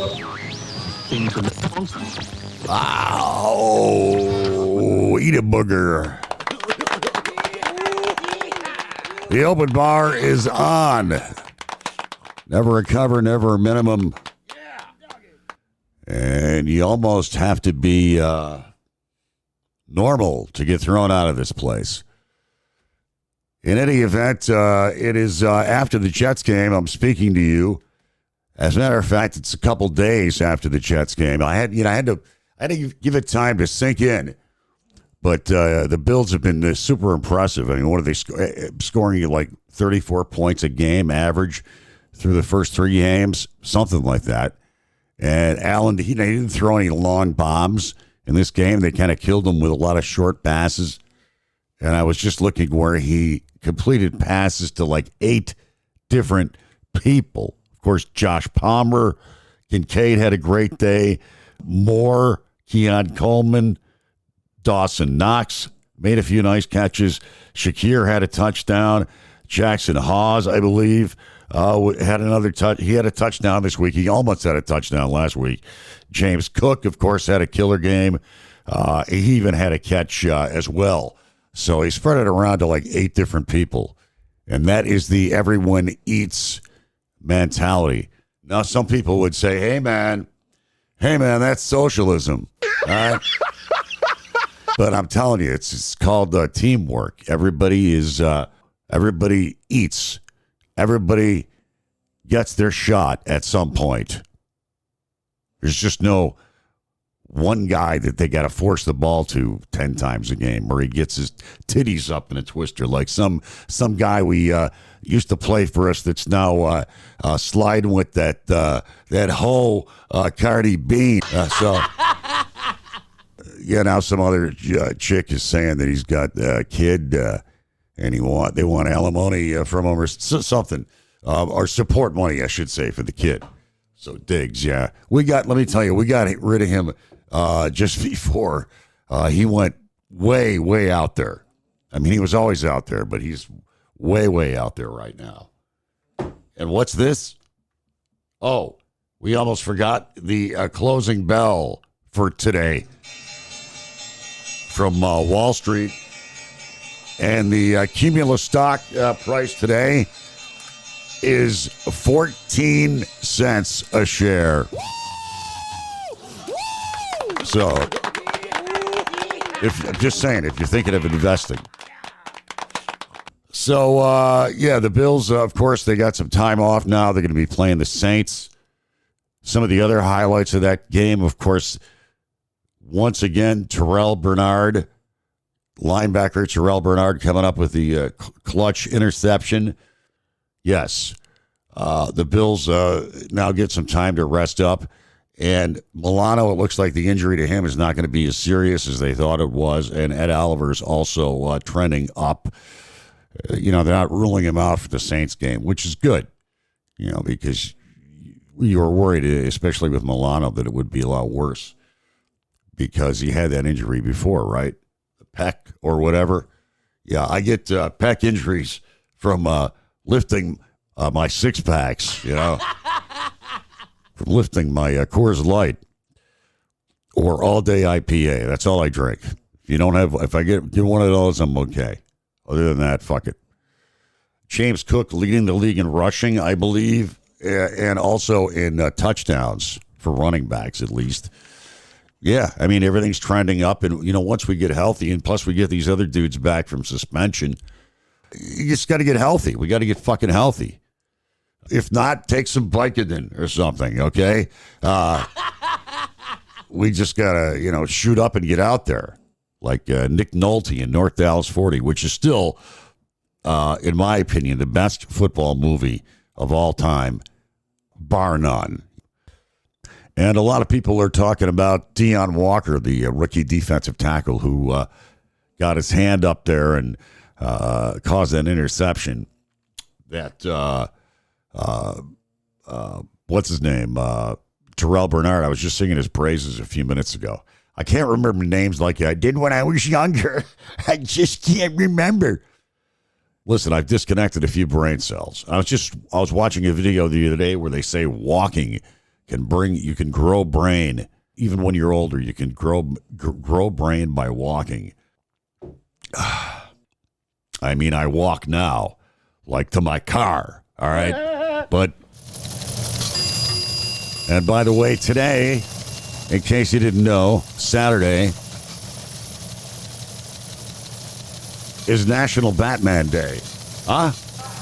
Into the sponsors. Oh, eat a booger. The open bar is on. Never a cover, never a minimum. And you almost have to be normal to get thrown out of this place. In any event, it is after the Jets game. I'm speaking to you. As a matter of fact, it's a couple days after the Jets game. I had to give it time to sink in. But the Bills have been super impressive. I mean, what are they scoring like 34 points a game average through the first three games? Something like that. And Allen, he didn't throw any long bombs in this game. They kind of killed him with a lot of short passes. And I was just looking where he completed passes to like 8 different people. Of course, Josh Palmer, Kincaid had a great day. Moore, Keon Coleman, Dawson Knox made a few nice catches. Shakir had a touchdown. Jackson Hawes, I believe, had another touch. He had a touchdown this week. He almost had a touchdown last week. James Cook, of course, had a killer game. He even had a catch as well. So he spread it around to like 8 different people. And that is the everyone eats mentality. Now, some people would say, hey, man, that's socialism. All right? But I'm telling you, it's called teamwork. Everybody eats. Everybody gets their shot at some point. There's just no one guy that they got to force the ball to 10 times a game, or he gets his titties up in a twister like some guy we used to play for us that's now sliding with that whole Cardi B. Now some other chick is saying that he's got a kid and they want alimony from him or something, or support money, I should say, for the kid. So Diggs, yeah. Let me tell you, we got rid of him just before he went way, way out there. I mean, he was always out there, but he's way, way out there right now. And what's this? Oh, we almost forgot the closing bell for today from Wall Street. And the cumulative stock price today is 14 cents a share. So, I'm just saying, if you're thinking of investing. So, the Bills, of course, they got some time off now. They're going to be playing the Saints. Some of the other highlights of that game, of course, once again, Terrell Bernard, linebacker Terrell Bernard coming up with the clutch interception. Yes, the Bills now get some time to rest up. And Milano, it looks like the injury to him is not going to be as serious as they thought it was. And Ed Oliver's also trending up. They're not ruling him out for the Saints game, which is good, because you were worried, especially with Milano, that it would be a lot worse because he had that injury before, right? The pec or whatever. Yeah, I get pec injuries from lifting my six packs, from lifting my Coors Light or all day IPA. That's all I drink. If I get one of those, I'm okay. Other than that, fuck it. James Cook leading the league in rushing, I believe, and also in touchdowns for running backs, at least. Yeah, I mean, everything's trending up. And, once we get healthy, and plus we get these other dudes back from suspension, you just got to get healthy. We got to get fucking healthy. If not, take some Vicodin or something, okay? We just got to, shoot up and get out there. Like Nick Nolte in North Dallas 40, which is still, in my opinion, the best football movie of all time, bar none. And a lot of people are talking about Deion Walker, the rookie defensive tackle who got his hand up there and caused an interception that, what's his name? Terrell Bernard. I was just singing his praises a few minutes ago. I can't remember names like I did when I was younger. I just can't remember. Listen, I've disconnected a few brain cells. I was watching a video the other day where they say walking You can grow brain. Even when you're older, you can grow brain by walking. I mean, I walk now, like to my car, all right? But, and by the way, today, in case you didn't know, Saturday is National Batman Day. Huh?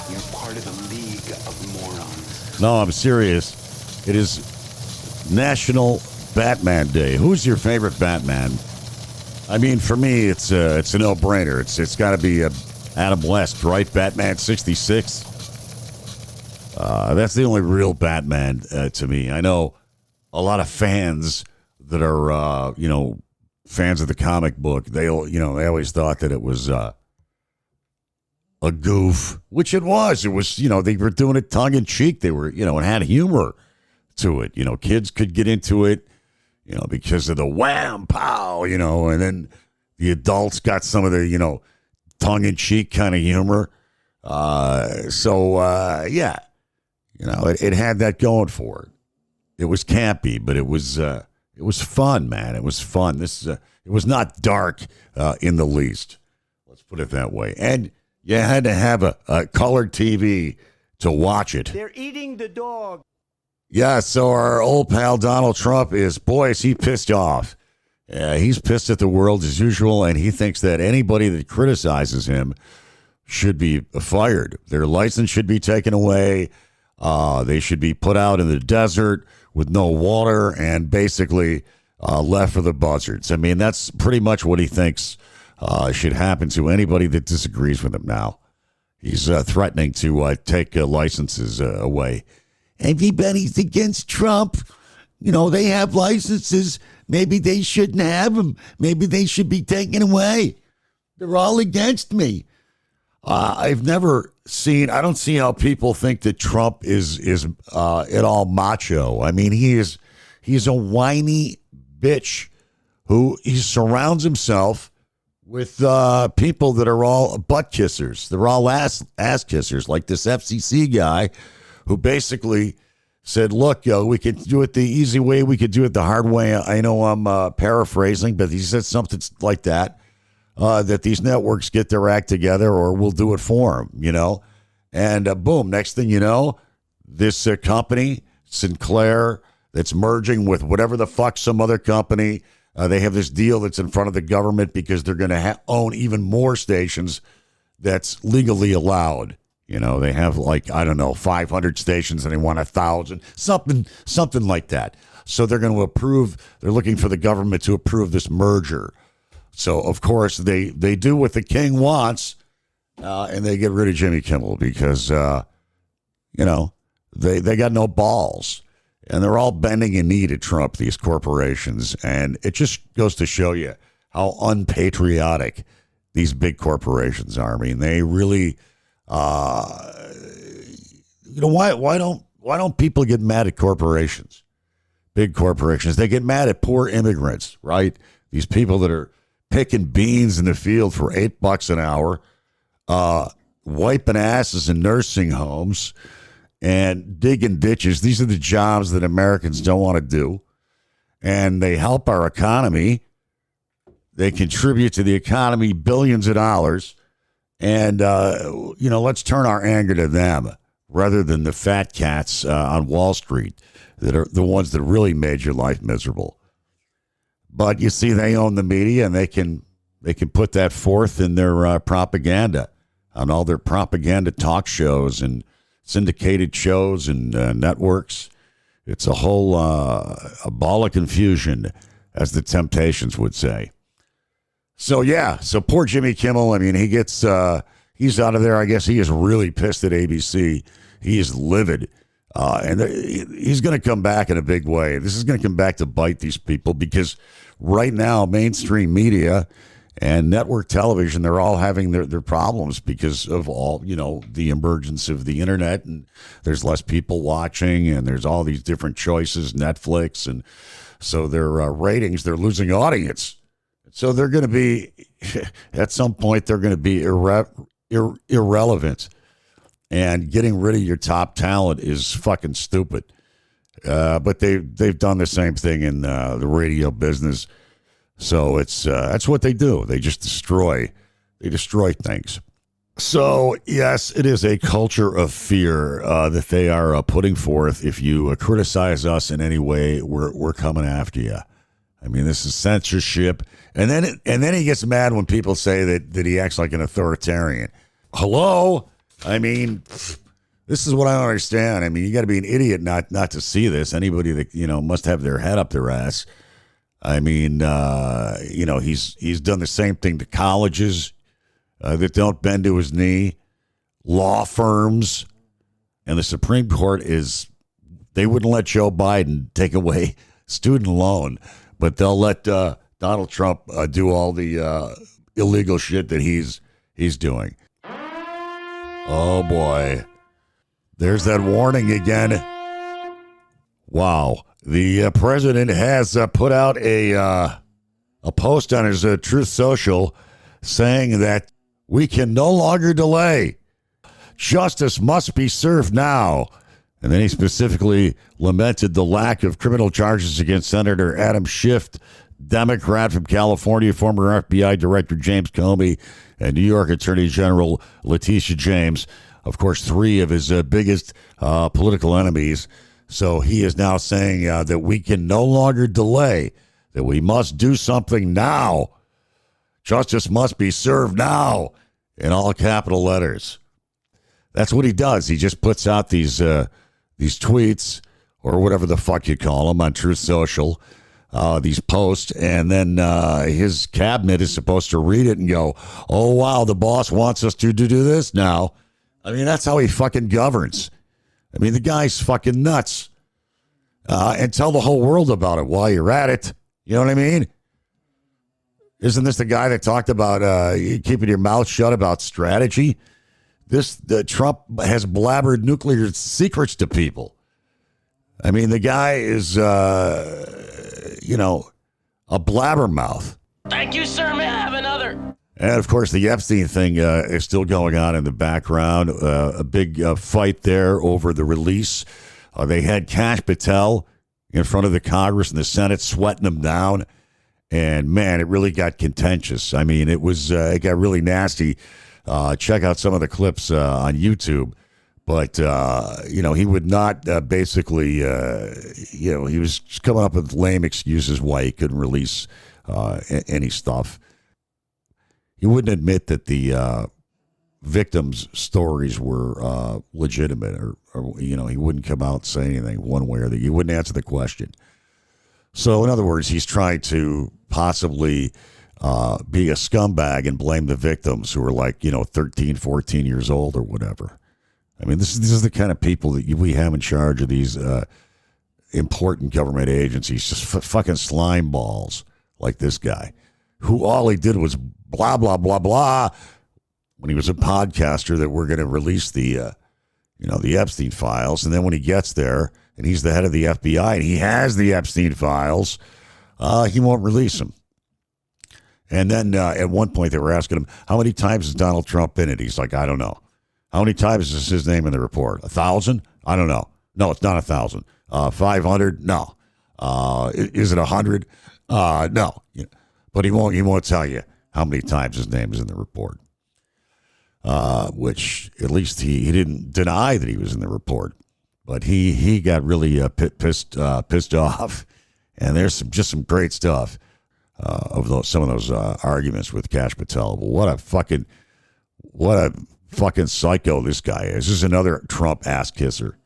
You're part of the League of Morons. No, I'm serious. It is National Batman Day. Who's your favorite Batman? I mean, for me, it's a no-brainer. It's got to be Adam West, right? Batman 66. That's the only real Batman to me. I know a lot of fans that are fans of the comic book. They always thought that it was a goof, which it was. It was, they were doing it tongue in cheek. They were, it had humor to it. Kids could get into it, because of the wham pow, and then the adults got some of the, tongue in cheek kind of humor. Yeah, it had that going for it. It was campy, but it was fun, man. It was fun. It was not dark in the least. Let's put it that way. And you had to have a colored TV to watch it. They're eating the dog. Yeah, so our old pal Donald Trump is he pissed off. He's pissed at the world as usual, and he thinks that anybody that criticizes him should be fired. Their license should be taken away. They should be put out in the desert with no water and basically left for the buzzards. I mean, that's pretty much what he thinks should happen to anybody that disagrees with him now. He's threatening to take licenses away. Everybody's against Trump. They have licenses. Maybe they shouldn't have them. Maybe they should be taken away. They're all against me. I've never seen, I don't see how people think that Trump is at all macho. I mean, he's a whiny bitch who he surrounds himself with people that are all butt kissers. They're all ass kissers, like this FCC guy who basically said, look, we could do it the easy way. We could do it the hard way. I know I'm paraphrasing, but he said something like that, that these networks get their act together or we'll do it for them, And boom, next thing you know, this company, Sinclair, that's merging with whatever the fuck some other company, they have this deal that's in front of the government because they're going to own even more stations that's legally allowed. They have 500 stations and they want 1,000, something like that. So they're going to they're looking for the government to approve this merger. So, of course, they do what the king wants and they get rid of Jimmy Kimmel because, they got no balls. And they're all bending a knee to Trump, these corporations. And it just goes to show you how unpatriotic these big corporations are. I mean, they really... why don't people get mad at corporations, big corporations? They get mad at poor immigrants, right? These people that are picking beans in the field for $8 an hour, wiping asses in nursing homes and digging ditches. These are the jobs that Americans don't want to do. And they help our economy. They contribute to the economy billions of dollars. And, let's turn our anger to them rather than the fat cats on Wall Street that are the ones that really made your life miserable. But you see, they own the media and they can put that forth in their propaganda on all their propaganda talk shows and syndicated shows and networks. It's a whole a ball of confusion, as the Temptations would say. So, so poor Jimmy Kimmel, I mean, he's out of there. I guess he is really pissed at ABC. He is livid. And he's going to come back in a big way. This is going to come back to bite these people because right now, mainstream media and network television, they're all having their problems because of all, the emergence of the internet. And there's less people watching and there's all these different choices, Netflix. And so their ratings, they're losing audience. So they're going to be, at some point, they're going to be irrelevant. And getting rid of your top talent is fucking stupid. But they've done the same thing in the radio business. So that's what they do. They just destroy. They destroy things. So, yes, it is a culture of fear that they are putting forth. If you criticize us in any way, we're coming after you. I mean, this is censorship. And then he gets mad when people say that he acts like an authoritarian. Hello? I mean, this is what I don't understand. I mean, you got to be an idiot not to see this. Anybody that, must have their head up their ass. I mean, he's done the same thing to colleges that don't bend to his knee, law firms, and the Supreme Court they wouldn't let Joe Biden take away student loan, but they'll let Donald Trump do all the illegal shit that he's doing. Oh boy, there's that warning again. Wow, the president has put out a post on his Truth Social saying that we can no longer delay. Justice must be served now. And then he specifically lamented the lack of criminal charges against Senator Adam Schiff, Democrat from California, former FBI Director James Comey, and New York Attorney General Letitia James. Of course, three of his biggest political enemies. So he is now saying that we can no longer delay, that we must do something now. Justice must be served now, in all capital letters. That's what he does. He just puts out these tweets, or whatever the fuck you call them, on Truth Social, these posts, and then his cabinet is supposed to read it and go, oh, wow, the boss wants us to do this now. I mean, that's how he fucking governs. I mean, the guy's fucking nuts. And tell the whole world about it while you're at it. You know what I mean? Isn't this the guy that talked about keeping your mouth shut about strategy? Trump has blabbered nuclear secrets to people. I mean, the guy is, a blabbermouth. Thank you, sir. May I have another? And, of course, the Epstein thing is still going on in the background. A big fight there over the release. They had Kash Patel in front of the Congress and the Senate sweating him down. And, man, it really got contentious. I mean, it got really nasty. Check out some of the clips on YouTube. But, he would not basically, he was just coming up with lame excuses why he couldn't release any stuff. He wouldn't admit that the victims' stories were legitimate, or he wouldn't come out and say anything one way or the other. He wouldn't answer the question. So, in other words, he's trying to possibly be a scumbag and blame the victims who are 13, 14 years old or whatever. I mean, this is the kind of people that we have in charge of these important government agencies, just fucking slime balls like this guy, who all he did was blah, blah, blah, blah, when he was a podcaster that we're going to release the Epstein files. And then when he gets there and he's the head of the FBI and he has the Epstein files, he won't release them. And then at one point they were asking him, how many times has Donald Trump been in it? He's like, I don't know. How many times is his name in the report? 1,000? I don't know. No, it's not 1,000. 500? No. Is it 100? No. But he won't tell you how many times his name is in the report. Which at least he didn't deny that he was in the report. But he got really pissed off. And there's some great stuff of some of those arguments with Kash Patel. But what a fucking psycho this guy is. This is another Trump ass kisser.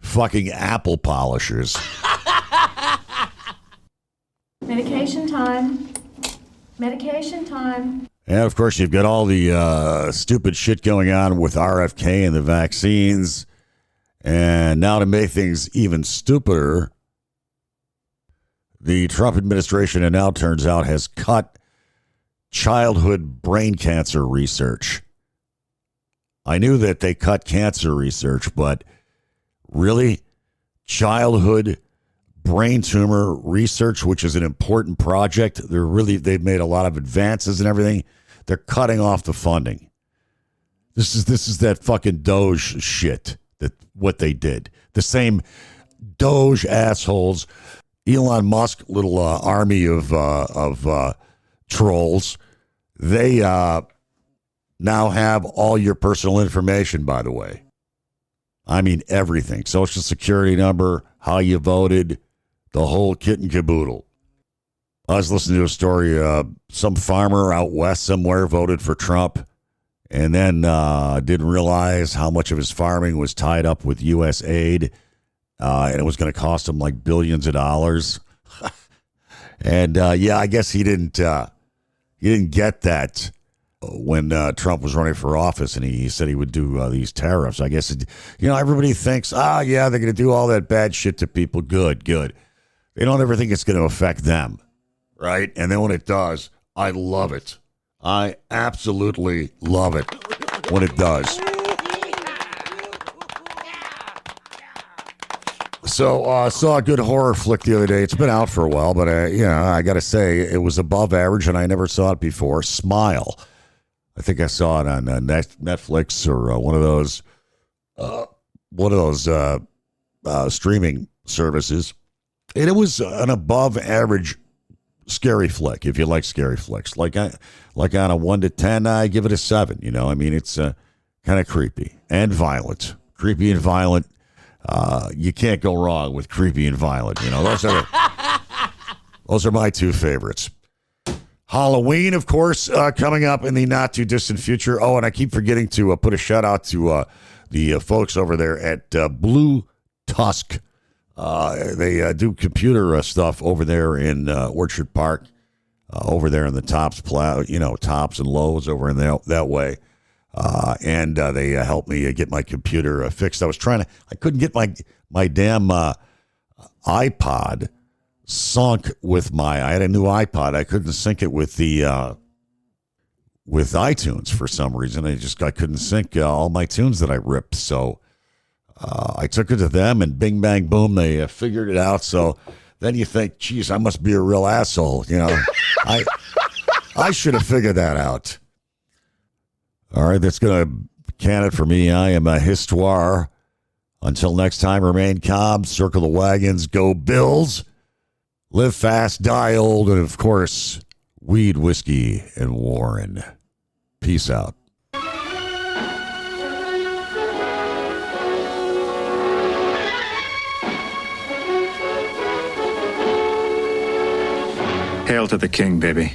Fucking apple polishers. Medication time. Medication time. And, of course, you've got all the stupid shit going on with RFK and the vaccines. And now to make things even stupider, the Trump administration, it now turns out, has cut childhood brain cancer research. I knew that they cut cancer research, but really, childhood brain tumor research, which is an important project, they've made a lot of advances and everything. They're cutting off the funding. This is that fucking Doge shit, that what they did. The same Doge assholes, Elon Musk, little army of trolls. They now have all your personal information, by the way. I mean, everything. Social security number, how you voted, the whole kit and caboodle. I was listening to a story. Some farmer out west somewhere voted for Trump and then didn't realize how much of his farming was tied up with U.S. aid. And it was going to cost him like billions of dollars. And I guess he didn't get that when Trump was running for office, and he said he would do these tariffs. I guess everybody thinks, they're going to do all that bad shit to people. Good. They don't ever think it's going to affect them, right? And then when it does, I love it. I absolutely love it when it does. So saw a good horror flick the other day. It's been out for a while, but I got to say it was above average, and I never saw it before. Smile. I think I saw it on Netflix or one of those streaming services, and it was an above average scary flick. If you like scary flicks, like on a 1 to 10, I give it a 7. I mean, it's kind of creepy and violent. Creepy and violent. You can't go wrong with creepy and violent. Those are my two favorites. Halloween, of course, coming up in the not too distant future. Oh, and I keep forgetting to put a shout out to the folks over there at Blue Tusk. They do computer stuff over there in Orchard Park, over there in the Tops and Lowe's over in that way. And they helped me get my computer fixed. I couldn't get my damn iPod sunk with I had a new iPod. I couldn't sync it with with iTunes for some reason. I couldn't sync all my tunes that I ripped. So I took it to them, and bing, bang, boom, they figured it out. So then you think, geez, I must be a real asshole. I should have figured that out. All right, that's going to can it for me. I am a Histoire. Until next time, remain calm, circle the wagons, go Bills, live fast, die old, and of course, weed, whiskey, and Warren. Peace out. Hail to the king, baby.